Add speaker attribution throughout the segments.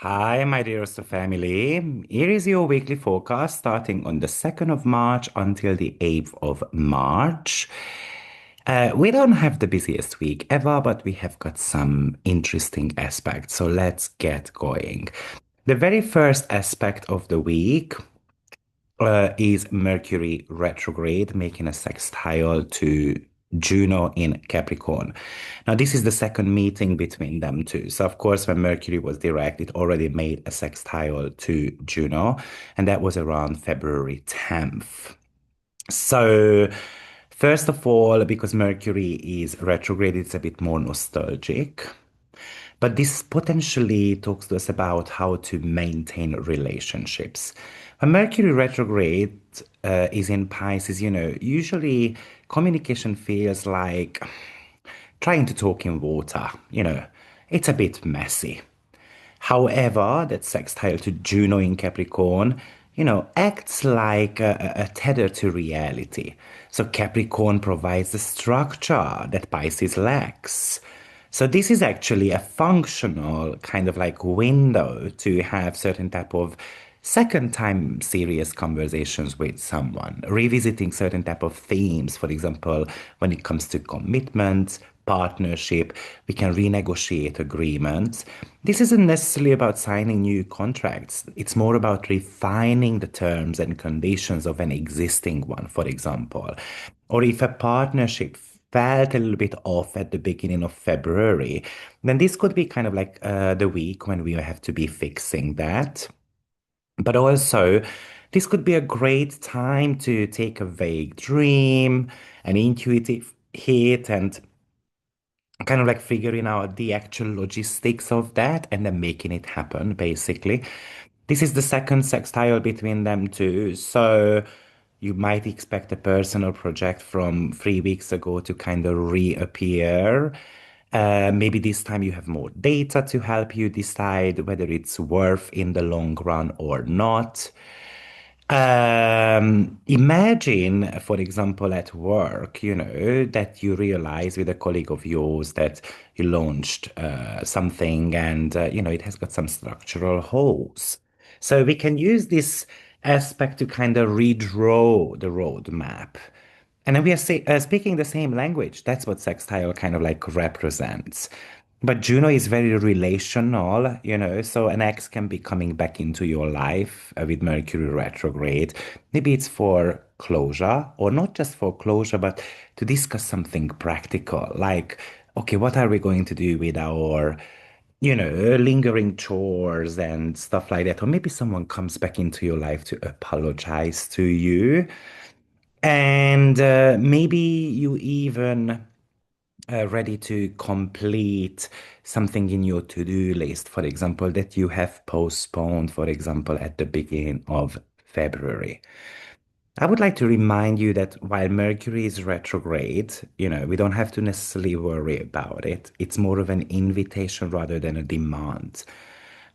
Speaker 1: Hi, my dearest family. Here is your weekly forecast starting on the 2nd of March until the 8th of March. We don't have the busiest week ever, but we have got some interesting aspects. So let's get going. The very first aspect of the week is Mercury retrograde, making a sextile to Juno in Capricorn. Now, this is the second meeting between them two. So, of course, when Mercury was direct, it already made a sextile to Juno, and that was around February 10th. So, first of all, because Mercury is retrograde, it's a bit more nostalgic. But this potentially talks to us about how to maintain relationships. When Mercury retrograde is in Pisces, usually communication feels like trying to talk in water. It's a bit messy. However, that sextile to Juno in Capricorn, acts like a tether to reality. So Capricorn provides the structure that Pisces lacks. So this is actually a functional kind of like window to have certain type of second time serious conversations with someone, revisiting certain type of themes. For example, when it comes to commitment, partnership, we can renegotiate agreements. This isn't necessarily about signing new contracts. It's more about refining the terms and conditions of an existing one, for example. Or if a partnership felt a little bit off at the beginning of February, then this could be kind of like the week when we have to be fixing that. But also, this could be a great time to take a vague dream, an intuitive hit, and kind of like figuring out the actual logistics of that and then making it happen, basically. This is the second sextile between them two. So you might expect a personal project from 3 weeks ago to kind of reappear. Maybe this time you have more data to help you decide whether it's worth in the long run or not. Imagine, for example, at work, that you realize with a colleague of yours that you launched something and, it has got some structural holes. So we can use this aspect to kind of redraw the roadmap. And then we are speaking the same language. That's what sextile kind of like represents. But Juno is very relational, so an ex can be coming back into your life with Mercury retrograde. Maybe it's for closure, or not just for closure, but to discuss something practical, like, okay, what are we going to do with our, lingering chores and stuff like that? Or maybe someone comes back into your life to apologize to you. And maybe you even ready to complete something in your to-do list, for example, that you have postponed, for example, at the beginning of February. I would like to remind you that while Mercury is retrograde, we don't have to necessarily worry about it. It's more of an invitation rather than a demand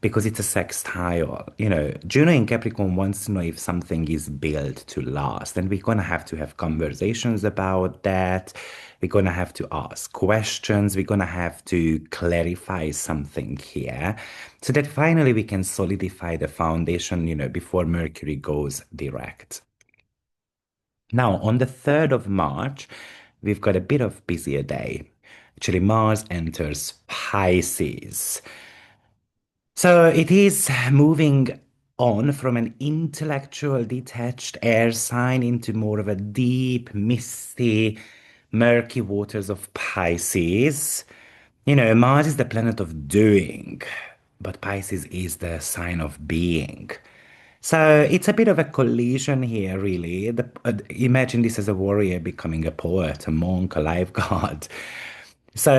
Speaker 1: because it's a sextile. Juno in Capricorn wants to know if something is built to last, and we're going to have conversations about that. We're going to have to ask questions. We're going to have to clarify something here so that finally we can solidify the foundation, before Mercury goes direct. Now, on the 3rd of March, we've got a bit of busier day. Actually, Mars enters Pisces. So it is moving on from an intellectual, detached air sign into more of a deep, misty, murky waters of Pisces. Mars is the planet of doing, but Pisces is the sign of being. So it's a bit of a collision here, really. Imagine this as a warrior becoming a poet, a monk, a lifeguard. So,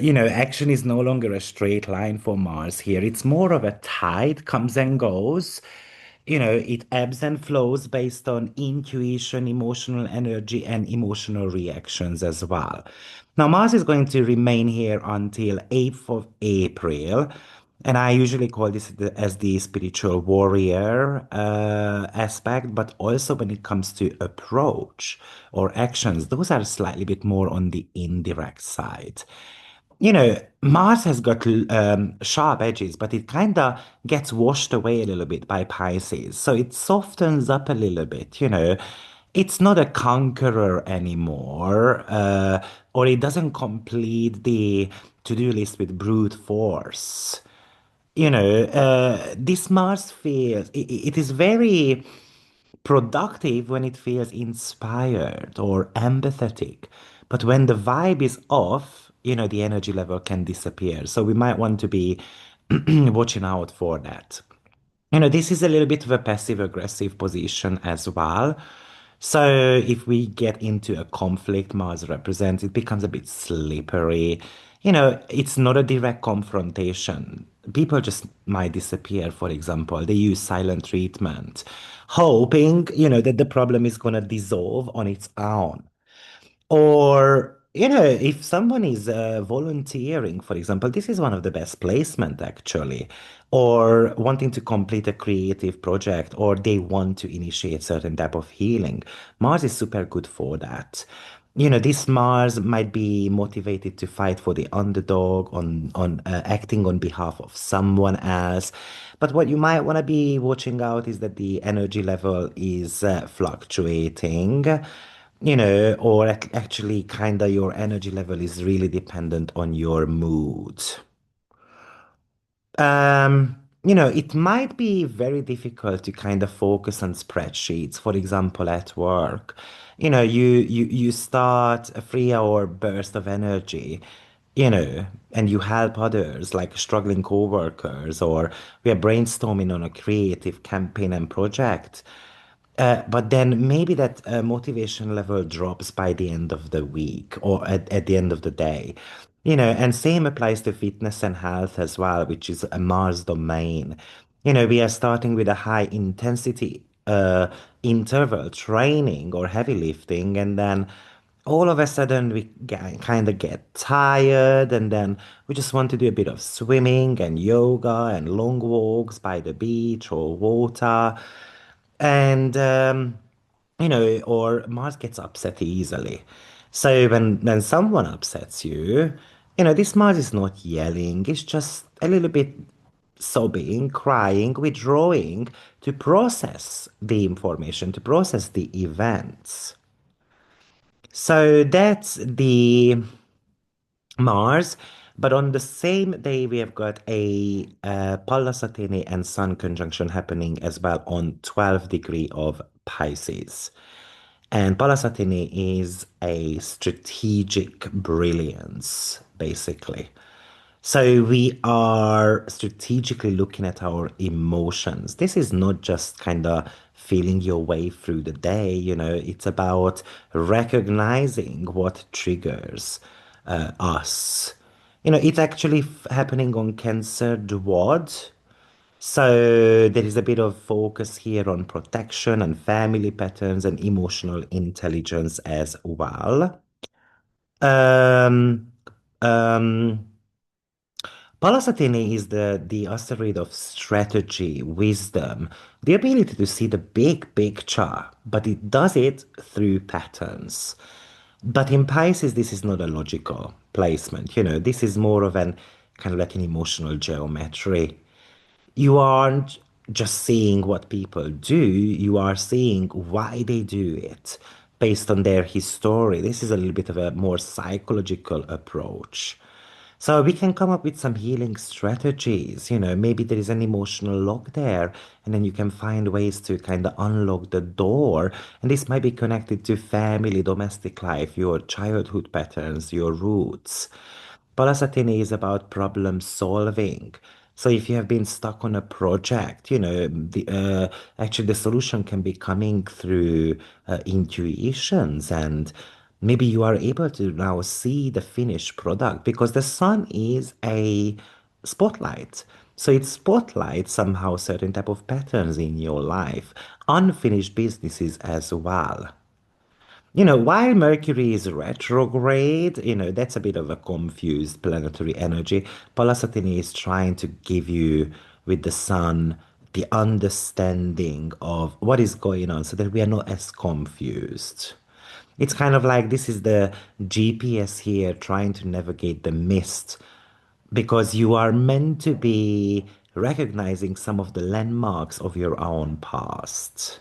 Speaker 1: action is no longer a straight line for Mars here. It's more of a tide, comes and goes. It ebbs and flows based on intuition, emotional energy, and emotional reactions as well. Now, Mars is going to remain here until 8th of April. And I usually call this as the spiritual warrior aspect, but also when it comes to approach or actions, those are slightly bit more on the indirect side. Mars has got sharp edges, but it kind of gets washed away a little bit by Pisces. So it softens up a little bit. It's not a conqueror anymore, or it doesn't complete the to-do list with brute force. This Mars feels, it is very productive when it feels inspired or empathetic. But when the vibe is off, the energy level can disappear. So we might want to be watching out for that. This is a little bit of a passive aggressive position as well. So if we get into a conflict Mars represents, it becomes a bit slippery. It's not a direct confrontation. People just might disappear, for example. They use silent treatment, hoping, that the problem is going to dissolve on its own. Or, if someone is volunteering, for example, this is one of the best placement actually, or wanting to complete a creative project, or they want to initiate certain type of healing. Mars is super good for that. This Mars might be motivated to fight for the underdog on acting on behalf of someone else. But what you might want to be watching out is that the energy level is fluctuating, or actually kind of your energy level is really dependent on your mood. It might be very difficult to kind of focus on spreadsheets, for example, at work. You start a 3 hour burst of energy, and you help others, like struggling coworkers, or we are brainstorming on a creative campaign and project. But then maybe that motivation level drops by the end of the week or at the end of the day. And same applies to fitness and health as well, which is a Mars domain. We are starting with a high intensity interval training or heavy lifting, and then all of a sudden we kind of get tired, and then we just want to do a bit of swimming and yoga and long walks by the beach or water. And, or Mars gets upset easily. So when someone upsets you, this Mars is not yelling, it's just a little bit sobbing, crying, withdrawing to process the information, to process the events. So that's the Mars. But on the same day, we have got a Pallas Athene and Sun conjunction happening as well on 12 degree of Pisces. And Pallas Athene is a strategic brilliance, basically. So we are strategically looking at our emotions. This is not just kind of feeling your way through the day, it's about recognizing what triggers us. It's actually happening on Cancer Dwad. So there is a bit of focus here on protection and family patterns and emotional intelligence as well. Um, um, Pallas Athene is the asteroid of strategy, wisdom, the ability to see the big picture, but it does it through patterns. But in Pisces, this is not a logical placement. This is more of an kind of like an emotional geometry. You aren't just seeing what people do, you are seeing why they do it based on their history. This is a little bit of a more psychological approach. So we can come up with some healing strategies. Maybe there is an emotional lock there, and then you can find ways to kind of unlock the door. And this might be connected to family, domestic life, your childhood patterns, your roots. Palasatine is about problem solving. So if you have been stuck on a project, actually the solution can be coming through intuitions, and maybe you are able to now see the finished product because the sun is a spotlight. So it spotlights somehow certain type of patterns in your life, unfinished businesses as well. While Mercury is retrograde, that's a bit of a confused planetary energy. Pallas Athene is trying to give you, with the sun, the understanding of what is going on so that we are not as confused. It's kind of like this is the GPS here trying to navigate the mist because you are meant to be recognizing some of the landmarks of your own past.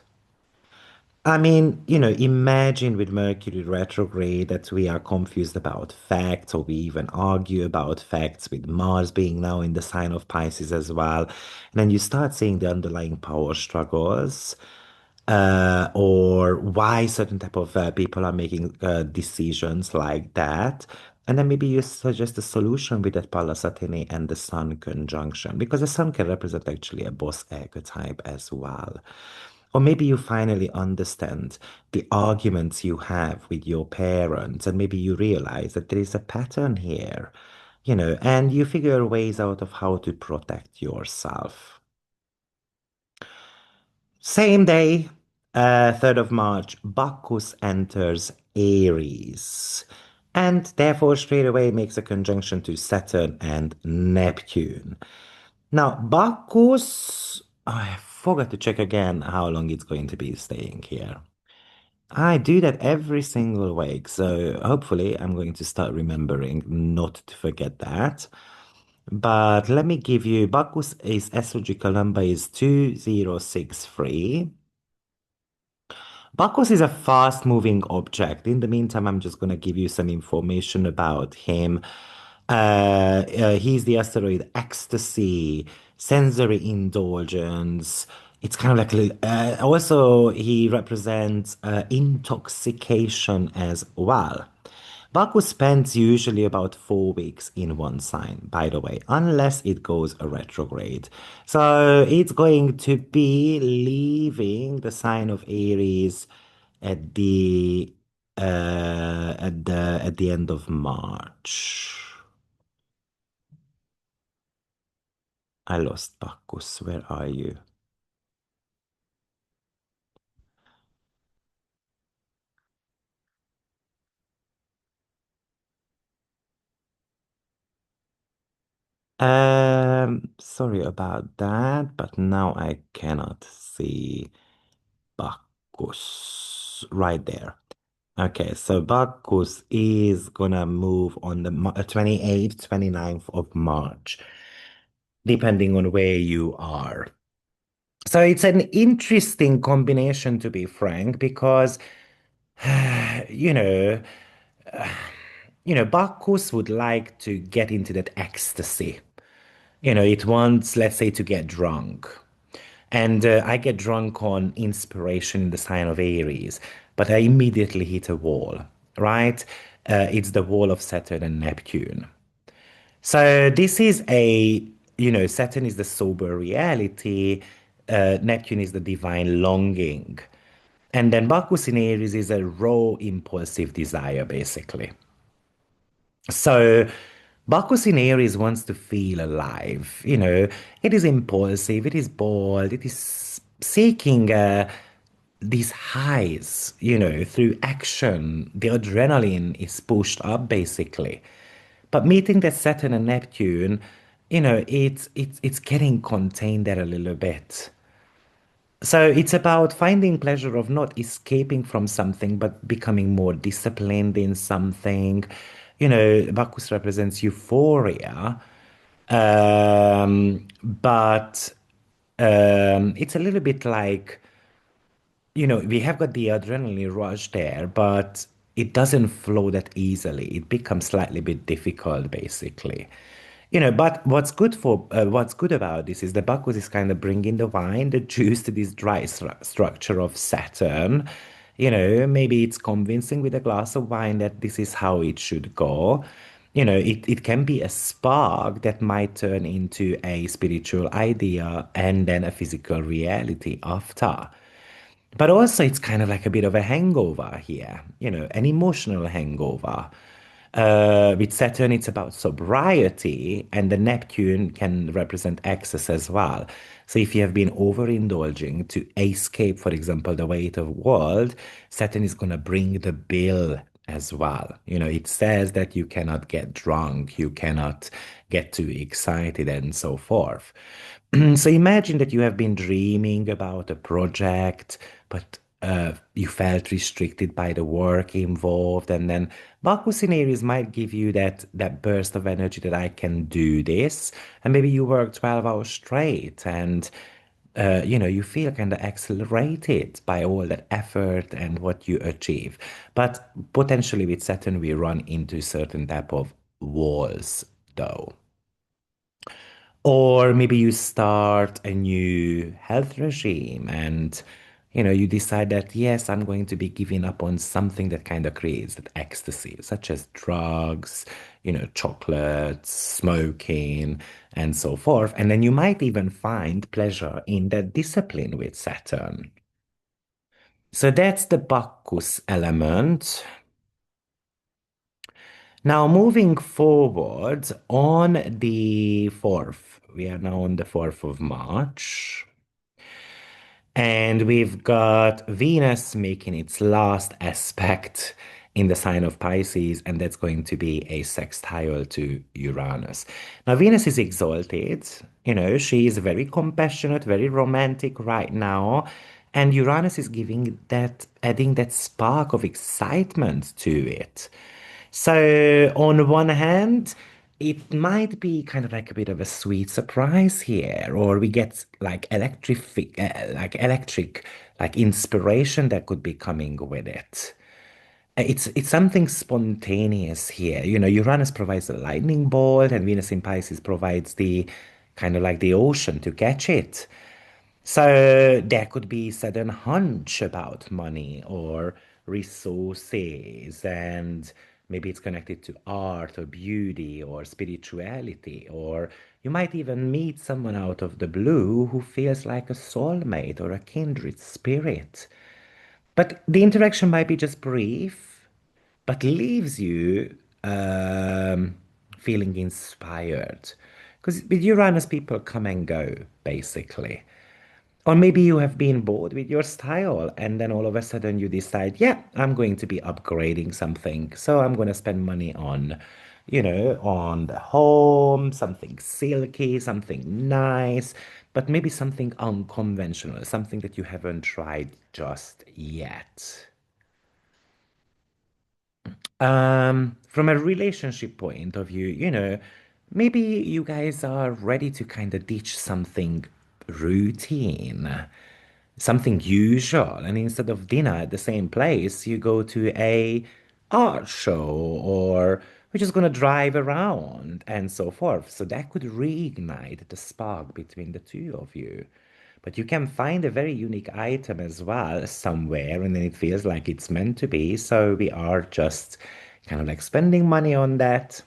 Speaker 1: I mean, imagine with Mercury retrograde that we are confused about facts or we even argue about facts with Mars being now in the sign of Pisces as well. And then you start seeing the underlying power struggles or why certain type of people are making decisions like that. And then maybe you suggest a solution with that Pallas Athene and the Sun conjunction, because the Sun can represent actually a boss archetype as well. Or maybe you finally understand the arguments you have with your parents, and maybe you realize that there is a pattern here, and you figure ways out of how to protect yourself. Same day, 3rd of March, Bacchus enters Aries, and therefore straight away makes a conjunction to Saturn and Neptune. Now, Bacchus, I forgot to check again how long it's going to be staying here. I do that every single week, so hopefully I'm going to start remembering not to forget that. But let me give you Bacchus is astrological number is 2063. Bacchus is a fast-moving object. In the meantime, I'm just going to give you some information about him. He's the asteroid ecstasy, sensory indulgence. It's kind of like, also, he represents intoxication as well. Bacchus spends usually about 4 weeks in one sign, by the way, unless it goes a retrograde. So it's going to be leaving the sign of Aries at the end of March. I lost Bacchus. Where are you? Sorry about that, but now I cannot see Bacchus right there. Okay, so Bacchus is gonna move on the 28th, 29th of March, depending on where you are. So it's an interesting combination, to be frank, because you know, uh, Bacchus would like to get into that ecstasy. It wants, let's say, to get drunk. And I get drunk on inspiration in the sign of Aries, but I immediately hit a wall, right? It's the wall of Saturn and Neptune. So this is Saturn is the sober reality, Neptune is the divine longing. And then Bacchus in Aries is a raw, impulsive desire, basically. So Bacchus in Aries wants to feel alive. It is impulsive, it is bold, it is seeking these highs, through action. The adrenaline is pushed up, basically. But meeting the Saturn and Neptune, it's getting contained there a little bit. So it's about finding pleasure of not escaping from something, but becoming more disciplined in something. Bacchus represents euphoria, but it's a little bit like, we have got the adrenaline rush there, but it doesn't flow that easily. It becomes slightly bit difficult, basically. But what's good about this is the Bacchus is kind of bringing the wine, the juice to this dry structure of Saturn. Maybe it's convincing with a glass of wine that this is how it should go. It can be a spark that might turn into a spiritual idea and then a physical reality after. But also, it's kind of like a bit of a hangover here, an emotional hangover. With Saturn, it's about sobriety, and the Neptune can represent excess as well. So if you have been overindulging to escape, for example, the weight of world, Saturn is going to bring the bill as well. It says that you cannot get drunk, you cannot get too excited, and so forth. So imagine that you have been dreaming about a project, but you felt restricted by the work involved, and then Bacchus in Aries might give you that burst of energy that I can do this, and maybe you work 12 hours straight, and you feel kind of accelerated by all that effort and what you achieve. But potentially with Saturn, we run into certain type of walls, though. Or maybe you start a new health regime and you decide that yes, I'm going to be giving up on something that kind of creates that ecstasy, such as drugs, chocolates, smoking, and so forth. And then you might even find pleasure in that discipline with Saturn. So that's the Bacchus element. Now, moving forward on the 4th, we are now on the 4th of March, and we've got Venus making its last aspect in the sign of Pisces, and that's going to be a sextile to Uranus. Now, Venus is exalted, she is very compassionate, very romantic right now, and Uranus is adding that spark of excitement to it. So, on one hand, it might be kind of like a bit of a sweet surprise here, or we get like electric, like inspiration that could be coming with it. It's something spontaneous here. Uranus provides the lightning bolt, and Venus in Pisces provides the kind of like the ocean to catch it. So there could be sudden hunch about money or resources, and maybe it's connected to art or beauty or spirituality, or you might even meet someone out of the blue who feels like a soulmate or a kindred spirit. But the interaction might be just brief, but leaves you feeling inspired. Because with Uranus, people come and go, basically. Or maybe you have been bored with your style, and then all of a sudden you decide, yeah, I'm going to be upgrading something. So I'm going to spend money on the home, something silky, something nice, but maybe something unconventional, something that you haven't tried just yet. From a relationship point of view, maybe you guys are ready to kind of ditch something routine, something usual, and instead of dinner at the same place, you go to a art show, or we're just gonna drive around and so forth. So that could reignite the spark between the two of you. But you can find a very unique item as well somewhere, and then it feels like it's meant to be. So we are just kind of like spending money on that.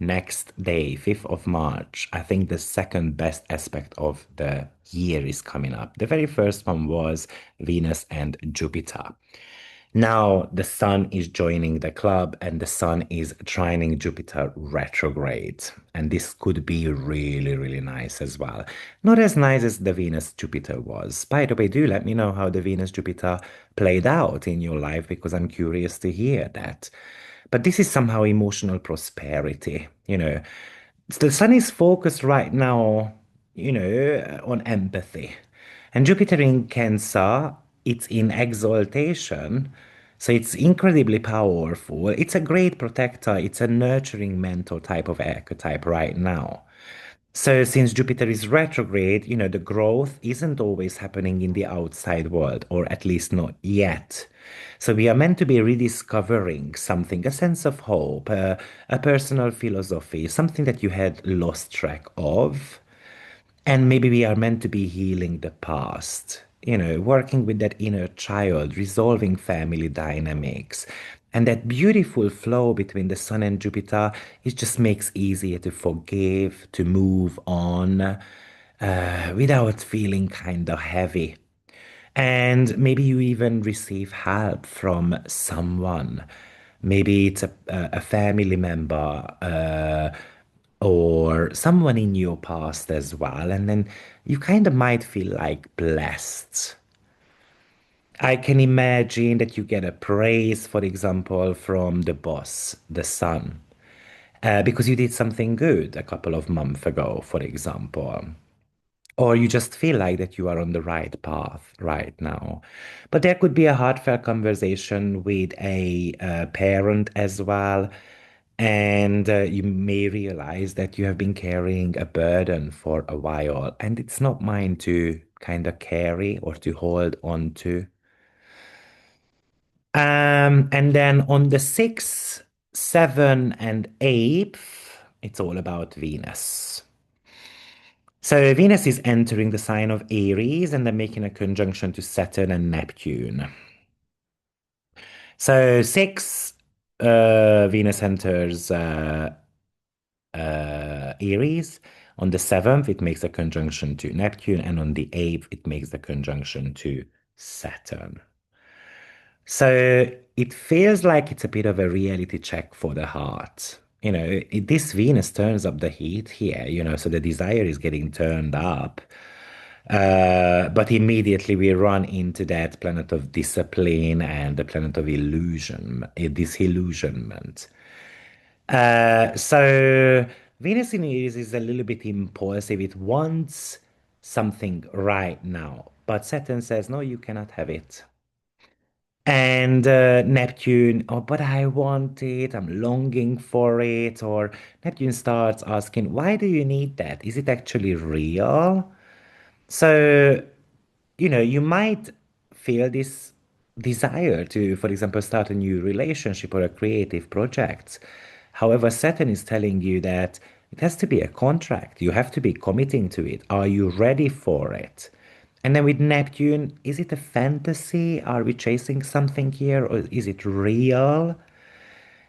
Speaker 1: Next day, 5th of March, I think the second best aspect of the year is coming up. The very first one was Venus and Jupiter. Now the Sun is joining the club, and the Sun is trining Jupiter retrograde. And this could be really, really nice as well. Not as nice as the Venus Jupiter was. By the way, do let me know how the Venus Jupiter played out in your life, because I'm curious to hear that. But this is somehow emotional prosperity. The Sun is focused right now, on empathy. And Jupiter in Cancer, it's in exaltation. So it's incredibly powerful. It's a great protector. It's a nurturing mentor type of archetype right now. So since Jupiter is retrograde, the growth isn't always happening in the outside world, or at least not yet. So we are meant to be rediscovering something, a sense of hope, a personal philosophy, something that you had lost track of. And maybe we are meant to be healing the past, working with that inner child, resolving family dynamics. And that beautiful flow between the Sun and Jupiter, it just makes easier to forgive, to move on, without feeling kind of heavy. And maybe you even receive help from someone. Maybe it's a family member, or someone in your past as well. And then you kind of might feel like blessed. I can imagine that you get a praise, for example, from the boss, the sun, because you did something good a couple of months ago, for example. or you just feel like that you are on the right path right now. But there could be a heartfelt conversation with a parent as well. And you may realize that you have been carrying a burden for a while, and it's not mine to kind of carry or to hold on to. And then on the 6th, 7th, and 8th, it's all about Venus. So Venus is entering the sign of Aries and then making a conjunction to Saturn and Neptune. So 6, Venus enters Aries. On the 7th, it makes a conjunction to Neptune, and on the 8th, it makes the conjunction to Saturn. So it feels like it's a bit of a reality check for the heart. This Venus turns up the heat here, so the desire is getting turned up. But immediately we run into that planet of discipline and the planet of illusion, disillusionment. So Venus in Aries is a little bit impulsive. It wants something right now, but Saturn says, no, you cannot have it. And Neptune, oh, but I want it, I'm longing for it. Or Neptune starts asking, why do you need that? Is it actually real? So, you might feel this desire to, for example, start a new relationship or a creative project. However, Saturn is telling you that it has to be a contract. You have to be committing to it. Are you ready for it? And then with Neptune, is it a fantasy? Are we chasing something here, or is it real?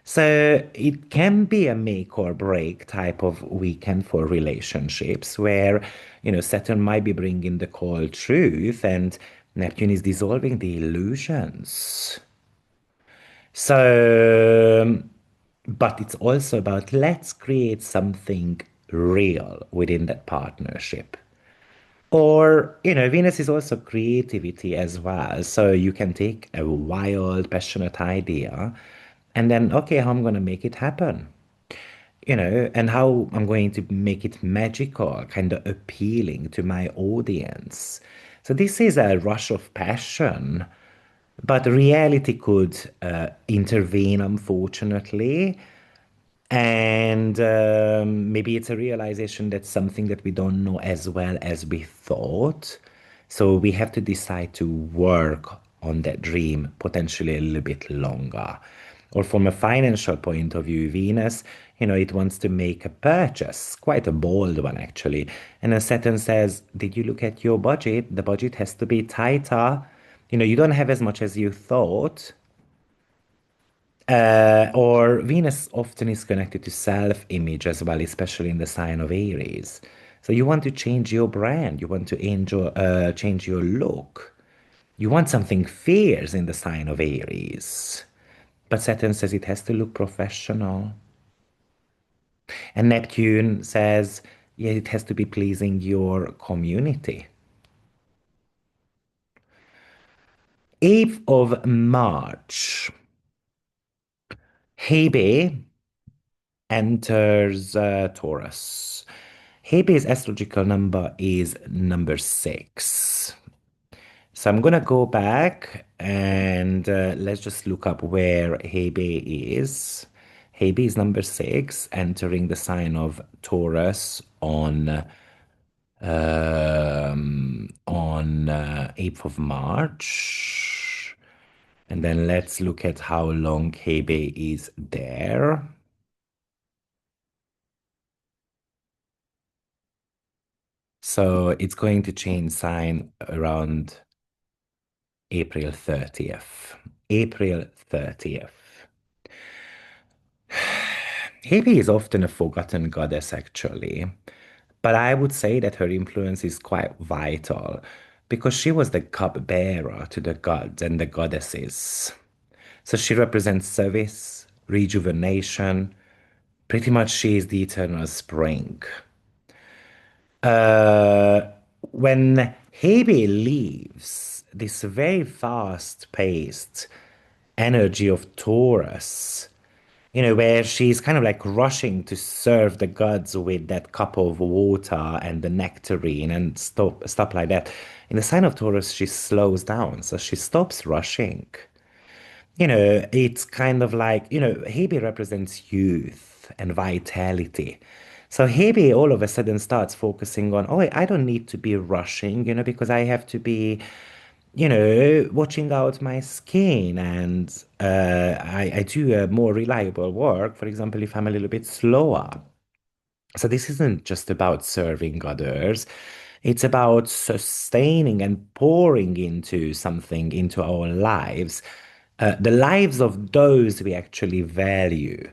Speaker 1: So it can be a make or break type of weekend for relationships where, Saturn might be bringing the cold truth and Neptune is dissolving the illusions. So, but it's also about let's create something real within that partnership. Or, Venus is also creativity as well. So you can take a wild, passionate idea and then, okay, how I'm going to make it happen, and how I'm going to make it magical, kind of appealing to my audience. So this is a rush of passion, but reality could intervene, unfortunately. And maybe it's a realization that something that we don't know as well as we thought. So we have to decide to work on that dream potentially a little bit longer. Or from a financial point of view, Venus, it wants to make a purchase, quite a bold one actually. And then Saturn says, did you look at your budget? The budget has to be tighter. You don't have as much as you thought. Or Venus often is connected to self-image as well, especially in the sign of Aries. So you want to change your brand, you want to change your look. You want something fierce in the sign of Aries. But Saturn says it has to look professional. And Neptune says, yeah, it has to be pleasing your community. 8th of March, Hebe enters Taurus. Hebe's astrological number is number 6. So I'm gonna go back and let's just look up where Hebe is. Hebe is number 6, entering the sign of Taurus on 8th of March. And then let's look at how long Hebe is there. So it's going to change sign around April 30th. April 30th. Hebe is often a forgotten goddess, actually, but I would say that her influence is quite vital because she was the cupbearer to the gods and the goddesses. So she represents service, rejuvenation. Pretty much, she is the eternal spring. Uh, when Hebe leaves, this very fast-paced energy of Taurus where she's kind of like rushing to serve the gods with that cup of water and the nectarine and stuff like that. In the sign of Taurus, she slows down, so she stops rushing. It's kind of like, Hebe represents youth and vitality. So Hebe all of a sudden starts focusing on, oh, I don't need to be rushing, because I have to be, watching out my skin and I do a more reliable work. For example, if I'm a little bit slower. So this isn't just about serving others. It's about sustaining and pouring into something into our lives, the lives of those we actually value.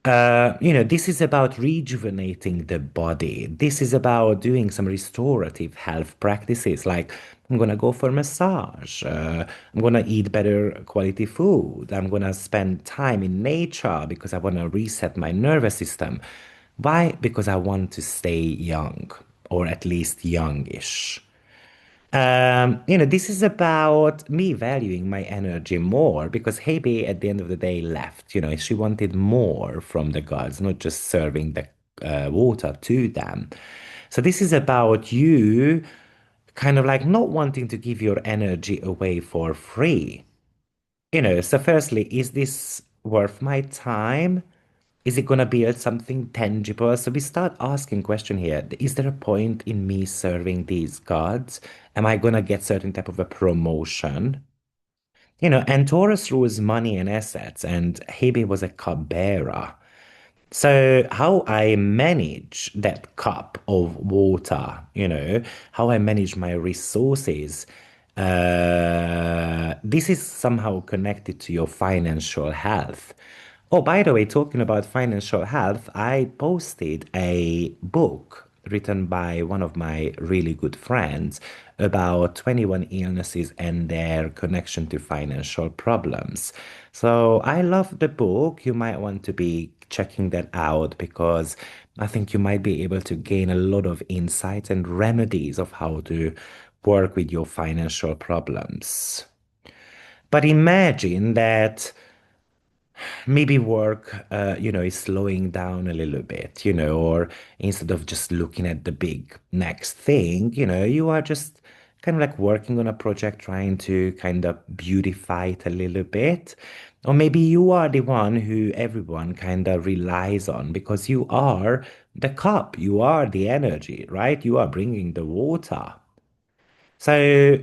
Speaker 1: This is about rejuvenating the body. This is about doing some restorative health practices, like I'm gonna go for massage. I'm gonna eat better quality food. I'm gonna spend time in nature because I wanna reset my nervous system. Why? Because I want to stay young, or at least youngish. This is about me valuing my energy more because Hebe at the end of the day left. She wanted more from the gods, not just serving the water to them. So this is about you kind of like not wanting to give your energy away for free. So firstly, is this worth my time? Is it gonna build something tangible? So we start asking question here. Is there a point in me serving these gods? Am I gonna get certain type of a promotion? And Taurus rules money and assets, and Hebe was a cupbearer. So how I manage that cup of water, how I manage my resources, this is somehow connected to your financial health. Oh, by the way, talking about financial health, I posted a book written by one of my really good friends about 21 illnesses and their connection to financial problems. So I love the book. You might want to be checking that out because I think you might be able to gain a lot of insights and remedies of how to work with your financial problems. But imagine that maybe work, is slowing down a little bit, or instead of just looking at the big next thing, you are just kind of like working on a project, trying to kind of beautify it a little bit. Or maybe you are the one who everyone kind of relies on because you are the cup, you are the energy, right? You are bringing the water. So,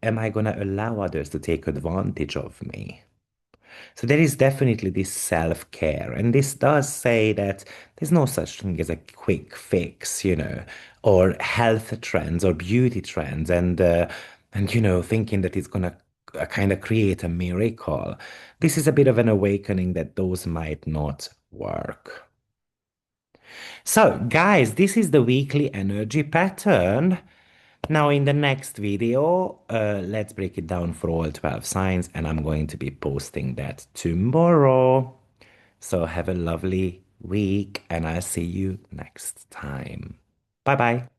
Speaker 1: am I going to allow others to take advantage of me? So there is definitely this self-care, and this does say that there's no such thing as a quick fix, or health trends or beauty trends, and thinking that it's gonna kind of create a miracle. This is a bit of an awakening that those might not work. So, guys, this is the weekly energy pattern. Now, in the next video, let's break it down for all 12 signs, and I'm going to be posting that tomorrow. So, have a lovely week, and I'll see you next time. Bye bye.